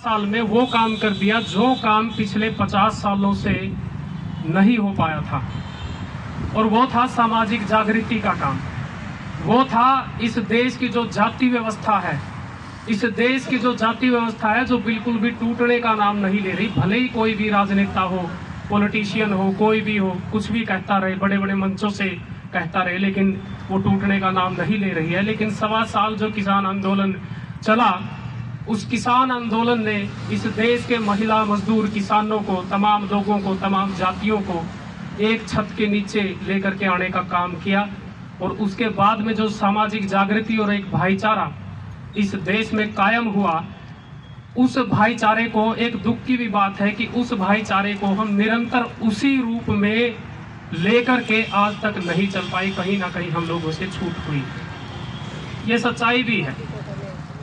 साल में वो काम कर दिया जो काम पिछले 50 सालों से नहीं हो पाया था, और वो था सामाजिक जागृति का काम। वो था इस देश की जो जाति व्यवस्था है, इस देश की जो जाति व्यवस्था है जो बिल्कुल भी टूटने का नाम नहीं ले रही। भले ही कोई भी राजनेता हो, पॉलिटिशियन हो, कोई भी हो, कुछ भी कहता रहे, बड़े बड़े मंचों से कहता रहे, लेकिन वो टूटने का नाम नहीं ले रही है। लेकिन 1.25 साल जो किसान आंदोलन चला, उस किसान आंदोलन ने इस देश के महिला, मजदूर, किसानों को, तमाम लोगों को, तमाम जातियों को एक छत के नीचे लेकर के आने का काम किया। और उसके बाद में जो सामाजिक जागृति और एक भाईचारा इस देश में कायम हुआ, उस भाईचारे को, एक दुख की भी बात है कि उस भाईचारे को हम निरंतर उसी रूप में लेकर के आज तक नहीं चल पाए। कहीं ना कहीं हम लोगों से छूट हुई, ये सच्चाई भी है।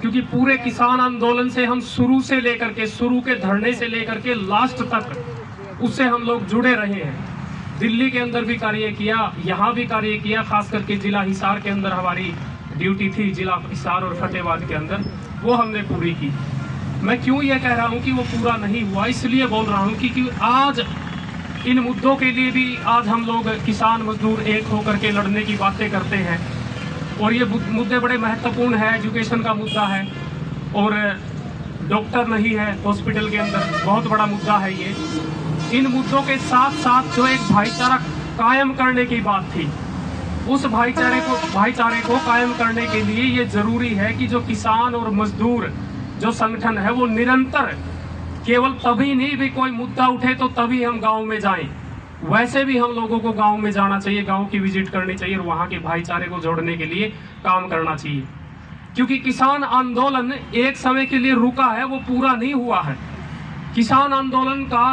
क्योंकि पूरे किसान आंदोलन से हम शुरू से लेकर के, शुरू के धरने से लेकर के लास्ट तक उससे हम लोग जुड़े रहे हैं। दिल्ली के अंदर भी कार्य किया, यहाँ भी कार्य किया, खास करके जिला हिसार के अंदर हमारी ड्यूटी थी, जिला हिसार और फतेहाबाद के अंदर, वो हमने पूरी की। मैं क्यों ये कह रहा हूँ कि वो पूरा नहीं हुआ, इसलिए बोल रहा हूँ कि आज इन मुद्दों के लिए भी आज हम लोग किसान मजदूर एक होकर के लड़ने की बातें करते हैं। और ये मुद्दे बड़े महत्वपूर्ण है। एजुकेशन का मुद्दा है, और डॉक्टर नहीं है हॉस्पिटल के अंदर, बहुत बड़ा मुद्दा है ये। इन मुद्दों के साथ साथ जो एक भाईचारा कायम करने की बात थी, उस भाईचारे को कायम करने के लिए ये जरूरी है कि जो किसान और मजदूर जो संगठन है वो निरंतर, केवल तभी नहीं भी कोई मुद्दा उठे तो तभी हम गांव में जाएं, वैसे भी हम लोगों को गांव में जाना चाहिए, गांव की विजिट करनी चाहिए और वहां के भाईचारे को जोड़ने के लिए काम करना चाहिए। क्योंकि किसान आंदोलन एक समय के लिए रुका है, वो पूरा नहीं हुआ है। किसान आंदोलन का,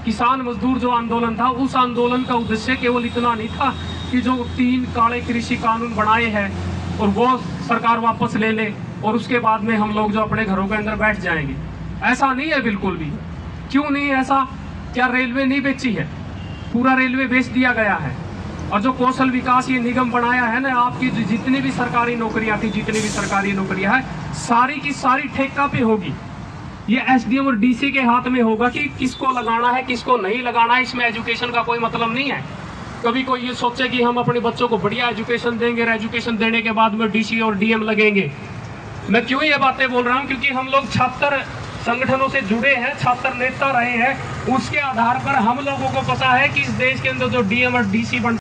किसान मजदूर जो आंदोलन था, उस आंदोलन का उद्देश्य केवल इतना नहीं था कि जो 3 काले कृषि कानून बनाए हैं और वो सरकार वापस ले ले और उसके बाद में हम लोग जो अपने घरों के अंदर बैठ जाएंगे। ऐसा नहीं है बिल्कुल भी। क्यों नहीं ऐसा? क्या रेलवे नहीं बेची है? पूरा रेलवे बेच दिया गया है। और जो कौशल विकास ये निगम बनाया है ना, आपकी जितनी भी सरकारी नौकरियां थी, जितनी भी सरकारी नौकरियां है, सारी की सारी ठेका पे होगी। ये एसडीएम और डीसी के हाथ में होगा कि किसको लगाना है, किसको नहीं लगाना है। इसमें एजुकेशन का कोई मतलब नहीं है। कभी कोई ये सोचे कि हम अपने बच्चों को बढ़िया एजुकेशन देंगे, एजुकेशन देने के बाद में डीसी और डीएम लगेंगे। मैं क्यों ये बातें बोल रहा हूँ? क्योंकि हम लोग छात्र संगठनों से जुड़े हैं, छात्र नेता रहे हैं। उसके आधार पर हम लोगों को पता है कि इस देश के अंदर जो डीएम और डीसी बन